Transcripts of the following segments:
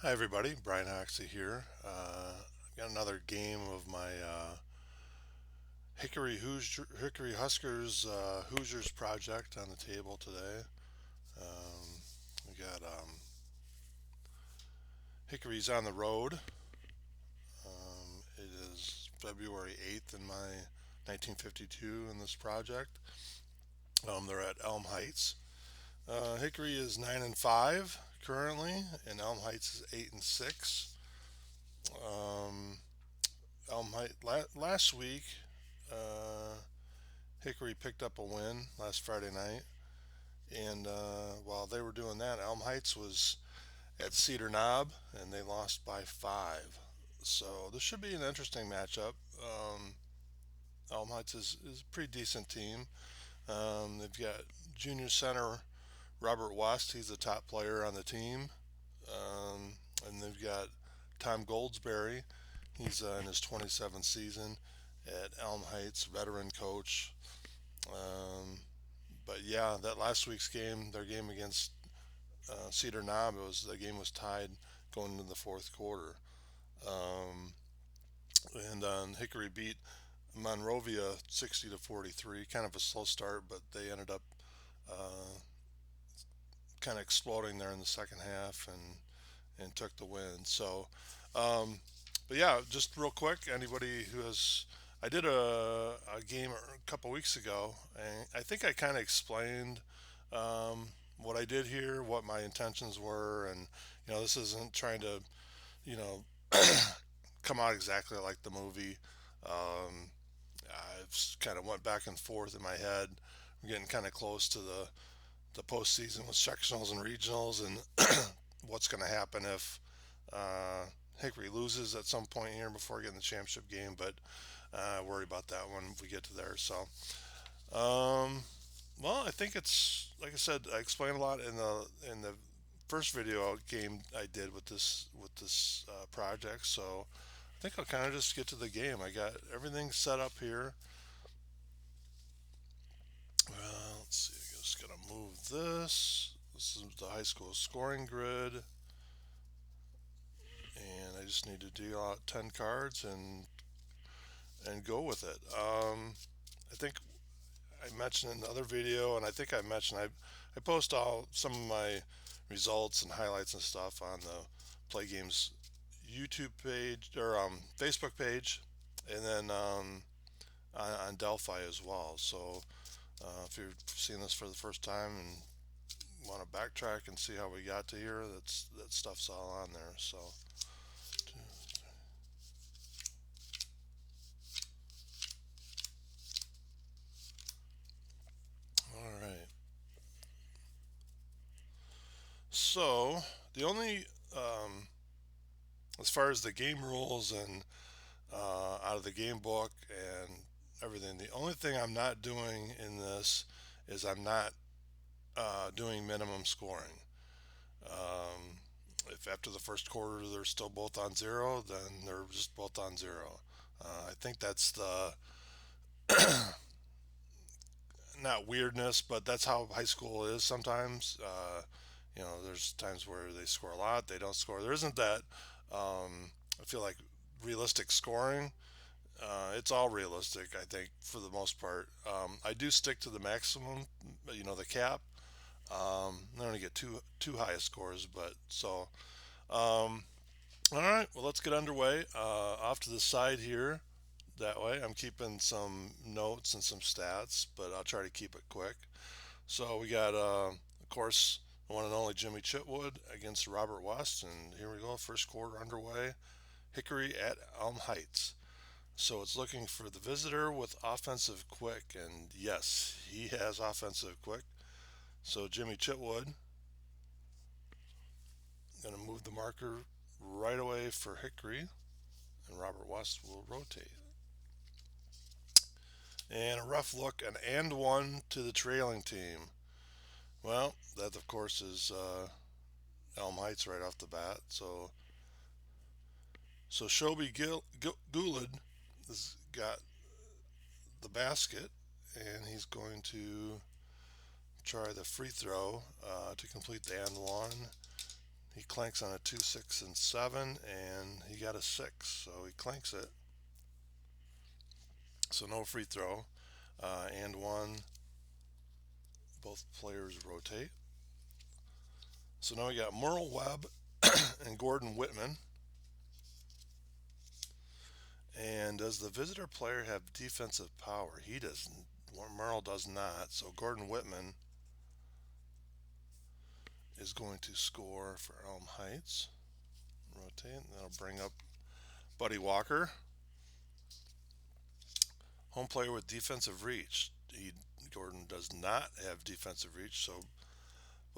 Hi everybody, Brian Hoxie here. Got another game of my Hickory Huskers Hoosiers project on the table today. We got Hickory's on the road. It is February 8th in my 1952 in this project. They're at Elm Heights. Hickory is 9-5 currently, and Elm Heights is 8-6. Um, Elm Heights last week. Uh, Hickory picked up a win last Friday night, and while they were doing that, Elm Heights was at Cedar Knob, and they lost by 5. So this should be an interesting matchup. Elm Heights is a pretty decent team. They've got junior center Robert West. He's the top player on the team, um, and they've got Tom Goldsberry. He's in his 27th season at Elm Heights, veteran coach. Um, but yeah, that last week's game, their game against Cedar Knob, the game was tied going into the fourth quarter. Um, and Hickory beat Monrovia 60-43. Kind of a slow start, but they ended up uh, kind of exploding there in the second half and took the win. Um, but yeah, just real quick, anybody who has, I did a game a couple weeks ago, and I think I kind of explained what I did here, what my intentions were, and this isn't trying to, you know, come out exactly like the movie. Um, I've kind of went back and forth in my head. We're getting kind of close to the postseason with sectionals and regionals, and what's going to happen if uh, Hickory loses at some point here before getting the championship game. But worry about that when we get to there. Um, well, I think it's like I said. I explained a lot in the first video game I did with this project. So I think I'll kind of just get to the game. I got everything set up here. Let's see. I just gotta move this. This is the high school scoring grid, and I just need to deal out 10 cards and go with it. I think I mentioned in the other video, and I think I mentioned I post all some of my results and highlights and stuff on the Play Games YouTube page or Facebook page, and then on Delphi as well. So if you're seeing this for the first time and want to backtrack and see how we got to here, that stuff's all on there. So all right. So the only as far as the game rules and out of the game book and everything, the only thing I'm not doing in this is I'm not doing minimum scoring. Um, if after the first quarter they're still both on zero, then they're just both on zero. I think that's the not weirdness, but that's how high school is sometimes. There's times where they score a lot, they don't score. There isn't that. I feel like realistic scoring. It's all realistic, I think, for the most part. I do stick to the maximum, the cap. I don't get too high scores, but so. All right, well, let's get underway. Off to the side here. That way, I'm keeping some notes and some stats, but I'll try to keep it quick. So we got, of course, the one and only Jimmy Chitwood against Robert West, and here we go. First quarter underway. Hickory at Elm Heights. So it's looking for the visitor with offensive quick, and yes, he has offensive quick. So Jimmy Chitwood going to move the marker right away for Hickory, and Robert West will rotate. And a rough look, an and one to the trailing team. Well, that of course is Elm Heights right off the bat. So Shobi Goulid has got the basket, and he's going to try the free throw to complete the and one. He clanks on a 2, 6, and 7, and he got a 6, so he clanks it. So no free throw. And one. Both players rotate. So now we got Merle Webb and Gordon Whitman. And does the visitor player have defensive power? He doesn't. Merle does not. So Gordon Whitman is going to score for Elm Heights. Rotate. That'll bring up Buddy Walker. Home player with defensive reach. Gordon does not have defensive reach, so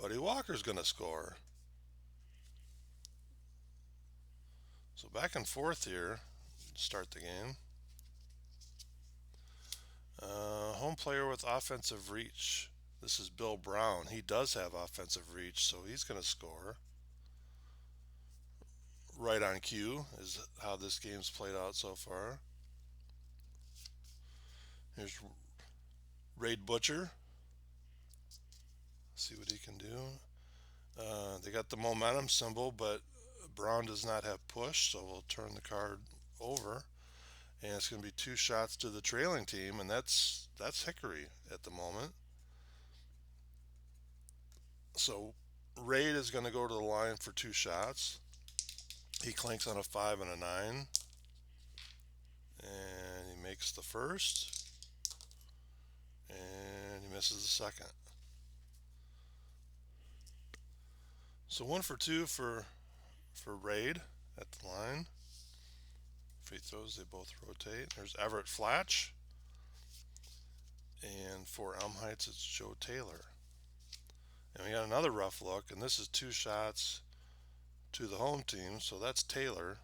Buddy Walker's going to score. So back and forth here. Start the game. Home player with offensive reach. This is Bill Brown. He does have offensive reach, so he's going to score. Right on cue is how this game's played out so far. Here's Raid Butcher. See what he can do. They got the momentum symbol, but Brown does not have push, so we'll turn the card over. And it's going to be 2 shots to the trailing team, and that's Hickory at the moment. So Raid is going to go to the line for 2 shots. He clanks on a 5 and a 9. And he makes the first. And he misses the second. So 1 for 2 for Raid at the line. Free throws, they both rotate. There's Everett Flatch. And for Elm Heights, it's Joe Taylor. And we got another rough look, and this is 2 shots to the home team, so that's Taylor.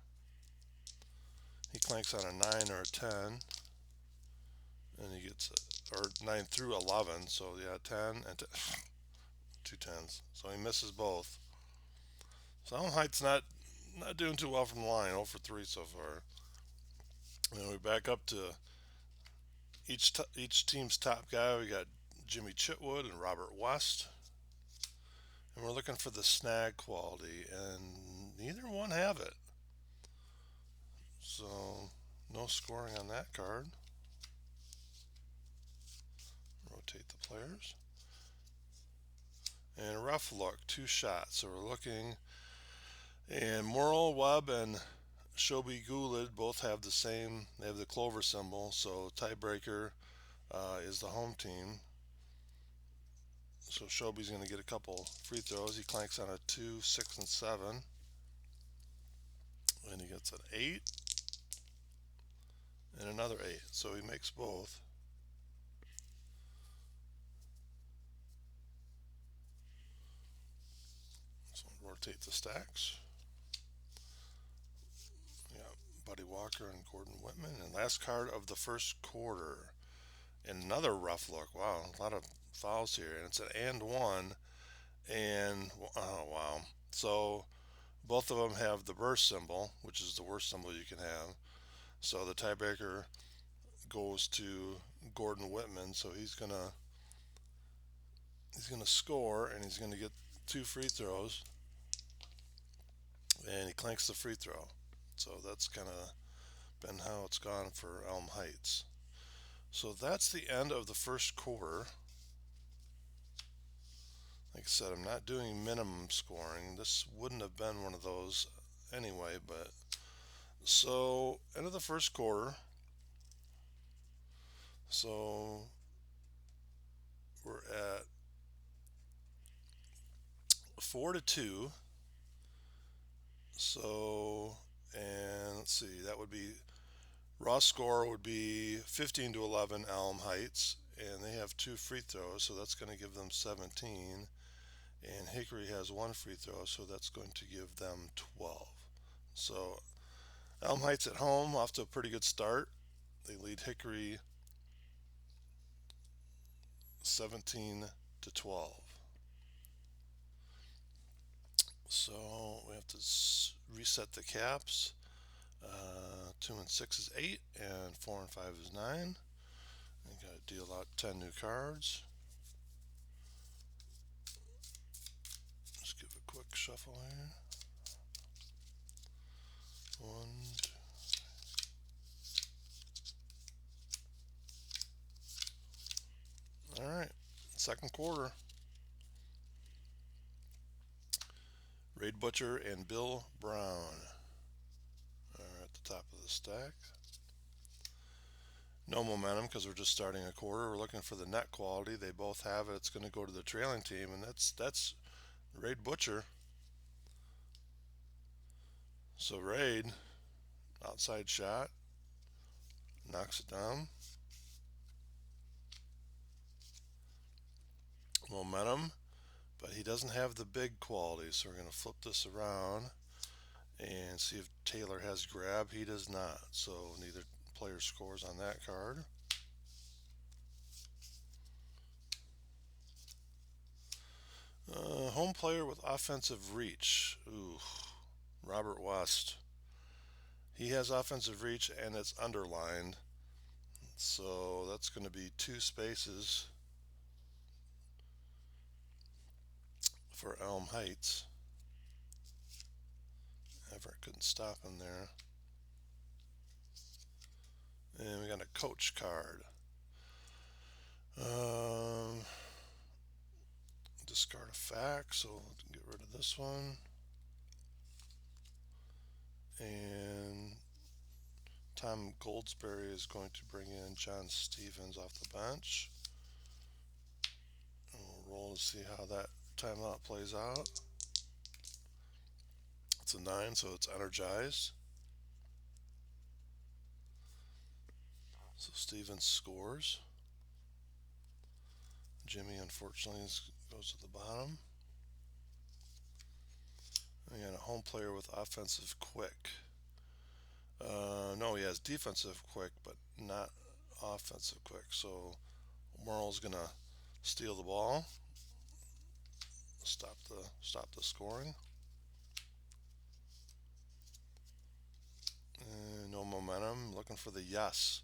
He clanks on a 9 or a 10, and he gets or 9 through 11, so yeah, 10 and 2 10s. So he misses both. So Elm Heights not doing too well from the line, 0 for 3 so far. And we back up to each team's top guy. We got Jimmy Chitwood and Robert West. And we're looking for the snag quality, and neither one have it. So no scoring on that card. Rotate the players. And rough look, 2 shots. So we're looking, and Merle Webb and Shobi Goulid both have the same. They have the clover symbol. So tiebreaker is the home team. So Shobi's going to get a couple free throws. He clanks on a 2, 6, and 7. And he gets an 8 and another 8. So he makes both. So rotate the stacks. Yeah, Buddy Walker and Gordon Whitman. And last card of the first quarter. And another rough look. Wow, a lot of fouls here. And it's an and 1. And, oh, wow. So both of them have the burst symbol, which is the worst symbol you can have. So the tiebreaker goes to Gordon Whitman. So he's gonna score, and he's gonna get 2 free throws. And he clanks the free throw. So that's kind of been how it's gone for Elm Heights. So that's the end of the first quarter. Like I said, I'm not doing minimum scoring. This wouldn't have been one of those anyway, but so end of the first quarter. So we're at 4-2. So, and let's see, that would be raw score would be 15-11 Elm Heights, and they have 2 free throws, so that's going to give them 17. And Hickory has 1 free throw, so that's going to give them 12. So Elm Heights at home, off to a pretty good start. They lead Hickory 17-12. So we have to reset the caps. 2 and 6 is 8, and 4 and 5 is 9. You got to deal out 10 new cards. Just give a quick shuffle here. One, two. All right. Second quarter. Raid Butcher and Bill Brown are at the top of the stack. No momentum because we're just starting a quarter. We're looking for the net quality. They both have it. It's going to go to the trailing team, and that's Raid Butcher. So Raid, outside shot, knocks it down. Momentum, but he doesn't have the big quality, so we're going to flip this around and see if Taylor has grab. He does not, so neither player scores on that card. Home player with offensive reach. Ooh, Robert West. He has offensive reach and it's underlined, so that's going to be 2 spaces for Elm Heights. Everett couldn't stop him there. And we got a coach card. Discard a fact, so get rid of this one. And Tom Goldsberry is going to bring in John Stevens off the bench. And we'll roll to see how that timeout plays out. It's a 9, so it's energized. So Stevens scores. Jimmy, unfortunately, goes to the bottom. We got a home player with offensive quick. No, he has defensive quick, but not offensive quick. So Merle's gonna steal the ball, stop the scoring. No momentum. Looking for the yes.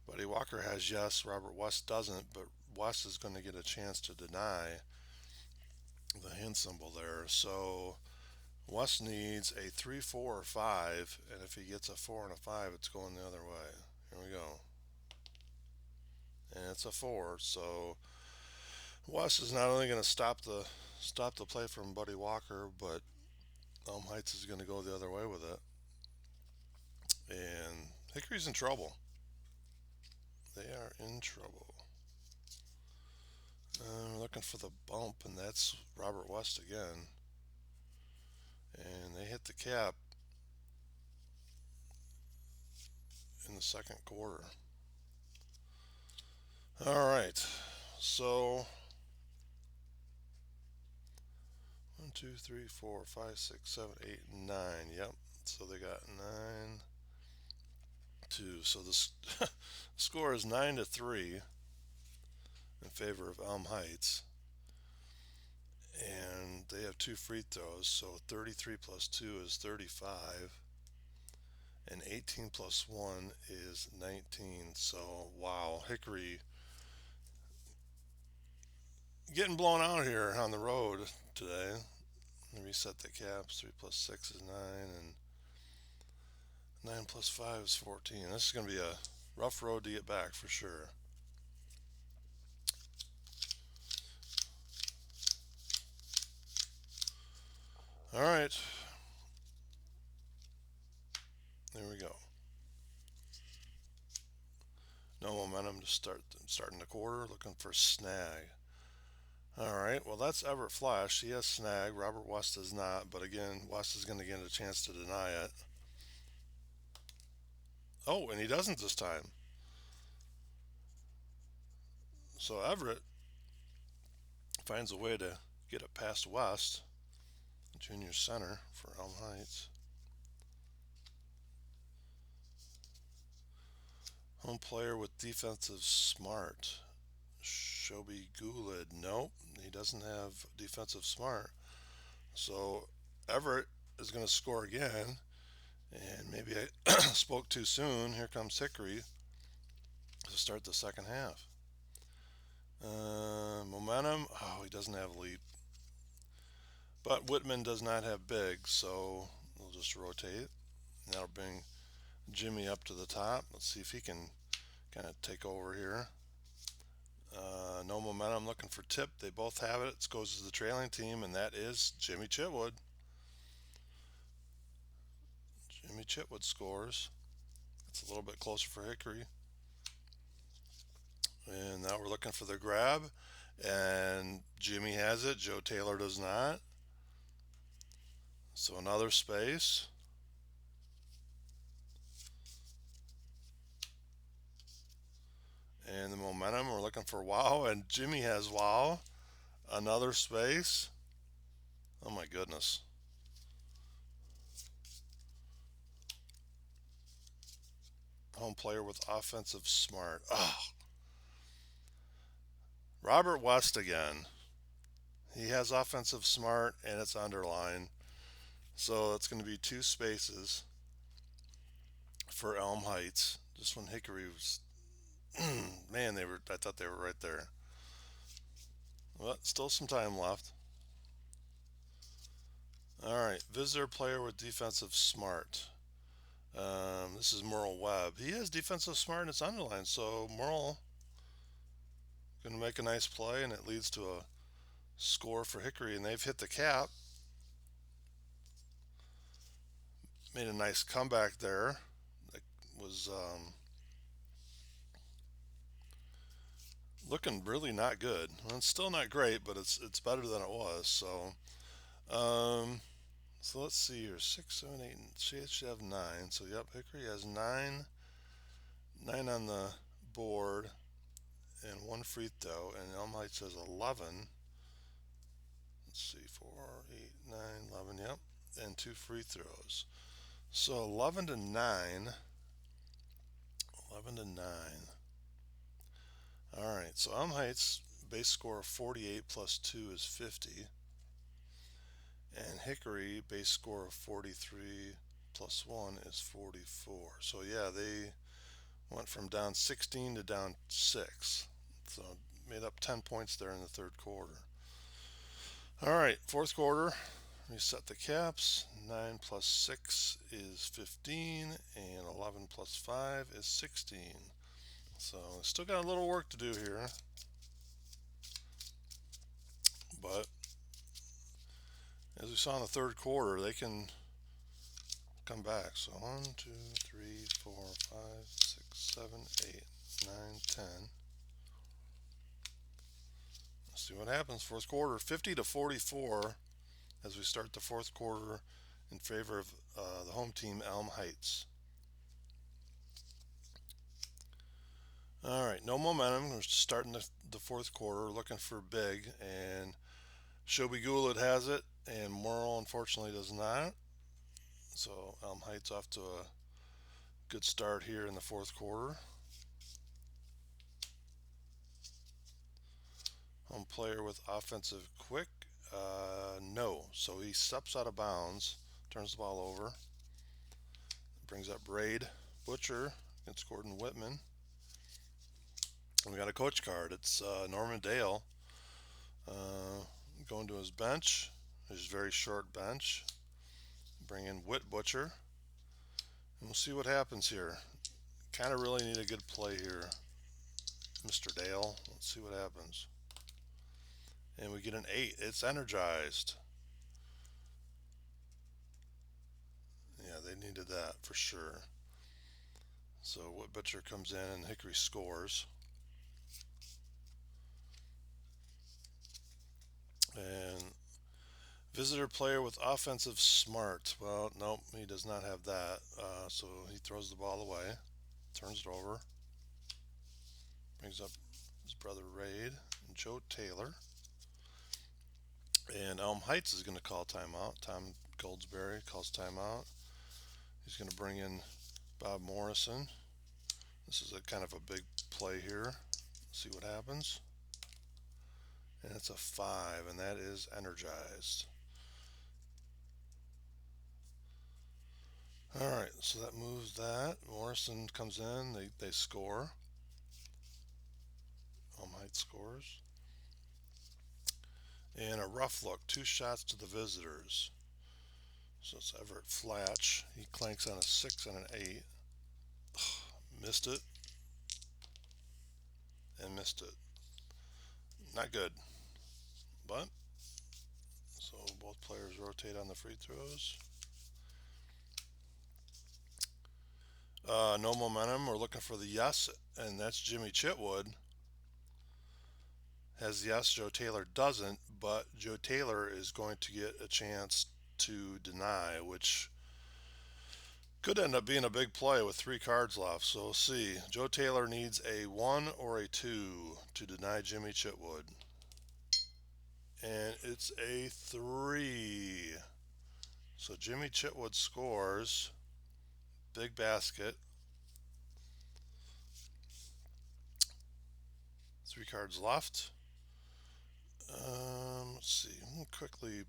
Buddy Walker has yes. Robert West doesn't, but West is going to get a chance to deny the hand symbol there. So West needs a 3, 4, or 5, and if he gets a 4 and a 5, it's going the other way. Here we go. And it's a 4, so West is not only going to stop the play from Buddy Walker, but Elm Heights is going to go the other way with it. And Hickory's in trouble. They are in trouble. We're looking for the bump, and that's Robert West again. And they hit the cap in the second quarter. All right, so 1, 2, 3, 4, 5, 6, 7, 8, 9. Yep. So they got 9, 2. So the score is 9-3 in favor of Elm Heights. And they have 2 free throws, so 33 plus 2 is 35. And 18 plus 1 is 19. So, wow, Hickory getting blown out here on the road today. Let me reset the caps. 3 plus 6 is 9, and 9 plus 5 is 14. This is going to be a rough road to get back for sure. All right. There we go. No momentum to starting the quarter. Looking for snag. All right. Well, that's Everett Flash. He has snag. Robert West does not. But again, West is going to get a chance to deny it. Oh, and he doesn't this time. So Everett finds a way to get it past West, junior center for Elm Heights. Home player with defensive smart. Shobi Goulid. Nope, he doesn't have defensive smart. So Everett is going to score again. And maybe I spoke too soon. Here comes Hickory to start the second half. Momentum. Oh, he doesn't have lead. But Whitman does not have big, so we'll just rotate. And that'll bring Jimmy up to the top. Let's see if he can kind of take over here. No momentum, looking for tip. They both have it. It goes to the trailing team, and that is Jimmy Chitwood. Jimmy Chitwood scores. It's a little bit closer for Hickory. And now we're looking for the grab, and Jimmy has it. Joe Taylor does not. So another space. And the momentum, we're looking for wow, and Jimmy has wow. Another space. Oh my goodness. Home player with offensive smart. Oh, Robert West again. He has offensive smart and it's underlined. So it's going to be two spaces for Elm Heights. Just when Hickory was, man, I thought they were right there. But still some time left. All right, visitor player with defensive smart. This is Merle Webb. He has defensive smart and it's underlined. So Merle going to make a nice play and it leads to a score for Hickory, and they've hit the cap. Made a nice comeback there. It was looking really not good. Well, it's still not great, but it's better than it was. Um, so let's see here: 6, 7, 8. She should have 9. So yep, Hickory has 9 on the board, and one free throw, and Elm Heights has 11. Let's see, 4, 8, 9, 11. Yep, and 2 free throws. So 11 to 9. 11 to 9. All right, so Elm Heights base score of 48 plus 2 is 50. And Hickory base score of 43 plus 1 is 44. So yeah, they went from down 16 to down 6. So made up 10 points there in the third quarter. All right, fourth quarter. Reset the caps. 9 plus 6 is 15, and 11 plus 5 is 16. So still got a little work to do here, but as we saw in the third quarter, they can come back. So 1, 2, 3, 4, 5, 6, 7, 8, 9, 10. Let's see what happens. Fourth quarter, 50 to 44, as we start the fourth quarter in favor of the home team, Elm Heights. All right, no momentum. We're starting the fourth quarter, looking for big, and Shobi Goulet has it, and Merle unfortunately does not. So Elm Heights off to a good start here in the fourth quarter. Home player with offensive quick. No. So he steps out of bounds, turns the ball over, brings up Braid Butcher against Gordon Whitman. And we got a coach card. It's Norman Dale going to his bench, his very short bench. Bring in Whit Butcher. And we'll see what happens here. Kind of really need a good play here, Mr. Dale. Let's see what happens. And we get an 8. It's energized. Yeah, they needed that for sure. So Whit Butcher comes in and Hickory scores. And visitor player with offensive smart. Well, nope, he does not have that. So he throws the ball away, turns it over, brings up his brother Raid and Joe Taylor. And Elm Heights is going to call timeout. Tom Goldsberry calls timeout. He's going to bring in Bob Morrison. This is a kind of a big play here. See what happens. And it's a 5, and that is energized. All right, so that moves that. Morrison comes in. They score. Elm Heights scores. And a rough look. 2 shots to the visitors. So it's Everett Flatch. He clanks on a 6 and an 8. Missed it and missed it. Not good. But, so both players rotate on the free throws. No momentum. We're looking for the yes, and that's Jimmy Chitwood. Has yes, Joe Taylor doesn't, but Joe Taylor is going to get a chance to deny, which could end up being a big play with 3 cards left. So we'll see. Joe Taylor needs a 1 or a 2 to deny Jimmy Chitwood. And it's a 3. So Jimmy Chitwood scores. Big basket. 3 cards left. Let's see. I'm going to quickly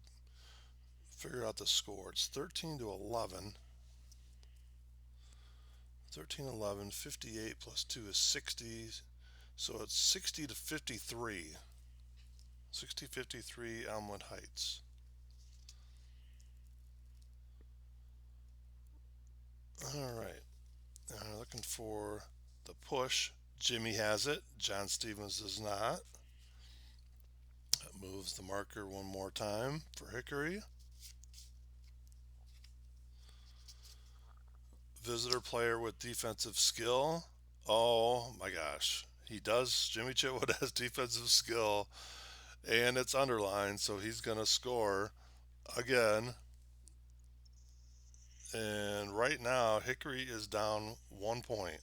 figure out the score. It's 13 to 11. 13, 11, 58 plus 2 is 60. So it's 60 to 53. 60-53 Elm Heights. All right. Looking for the push. Jimmy has it. John Stevens does not. That moves the marker one more time for Hickory. Visitor player with defensive skill. Oh my gosh. He does. Jimmy Chitwood has defensive skill, and it's underlined, so he's going to score again. And right now, Hickory is down 1 point.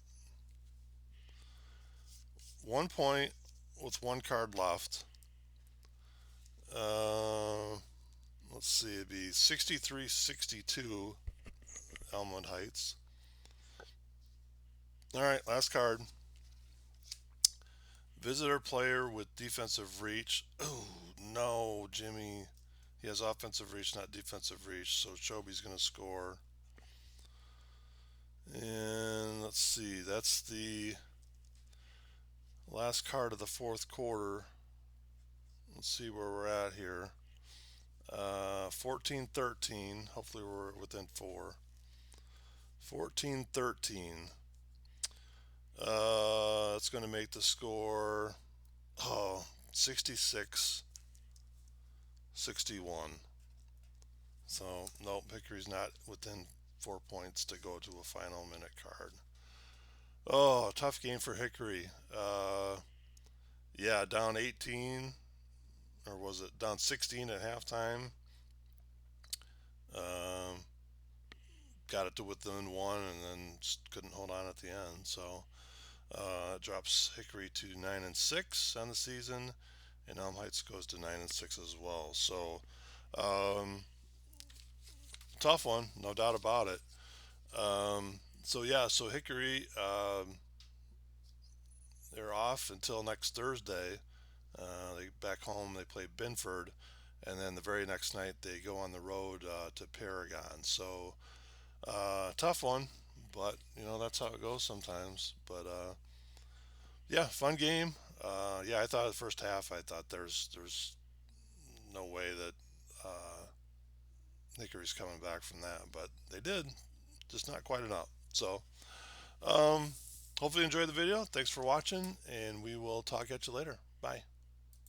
1 point with 1 card left. Uh, let's see, it'd be 63-62 Elmwood Heights. All right, last card. Visitor player with defensive reach. Oh, no, Jimmy. He has offensive reach, not defensive reach, so Choby's going to score. And let's see, that's the last card of the fourth quarter. Let's see where we're at here. 14-13. Hopefully we're within 4. 14-13. It's going to make the score 66-61. So, nope, Hickory's not within 4 points to go to a final minute card. Oh, tough game for Hickory. Yeah, down 18, or was it down 16 at halftime? Um, got it to within 1 and then just couldn't hold on at the end. So it drops Hickory to 9-6 on the season, and Elm Heights goes to 9-6 as well. So um, tough one, no doubt about it. So yeah, so Hickory, they're off until next Thursday. They back home. They play Binford, and then the very next night they go on the road to Paragon. So tough one, but you know that's how it goes sometimes. But yeah, fun game. Yeah, I thought the first half. I thought there's no way that Hickory's coming back from that, but they did, just not quite enough. So um, hopefully you enjoyed the video. Thanks for watching, and we will talk at you later. Bye.